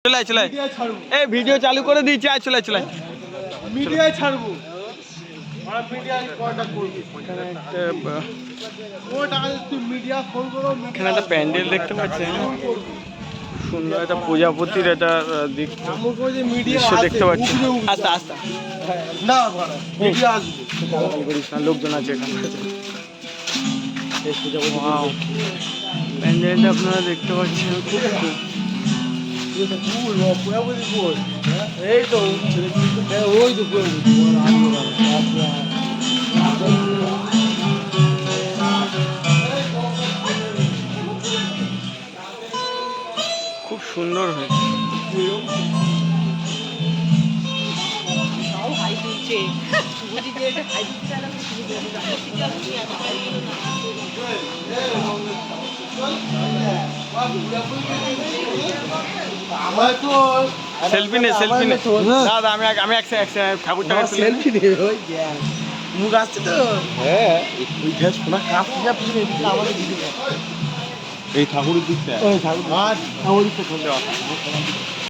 চলাই চলাই এই ভিডিও চালু করে দিয়েছি আয় চলাই চলাই মিডিয়ায় ছাড়বো আর মিডিয়ায় কয়টা করবি এখানে একটা ও টাকা তুই মিডিয়া ফোন করো এখানে একটা প্যান্ডেল দেখতে পাচ্ছেন সুন্দর একটা প্রজাপতির একটা আমুক ওই যে মিডিয়া দৃশ্য দেখতে পাচ্ছেন আস্তে আস্তে না মিডিয়া আসবে লোকজন আছে এখানে প্যান্ডেলটা আপনারা দেখতে পাচ্ছেন এই তো ওই তো খুব সুন্দর হয়েছে আমার তো সেলফি নে দাদা আমি এক ঠাকুরটা সেলফি নেবে ওই মুখ আসছে তো হ্যাঁ ওই ঘাস শোনা কাপড় আমাদের দিদি এই ঠাকুরের দিকটা ওই ঠাকুর আর আমাদের দিকটা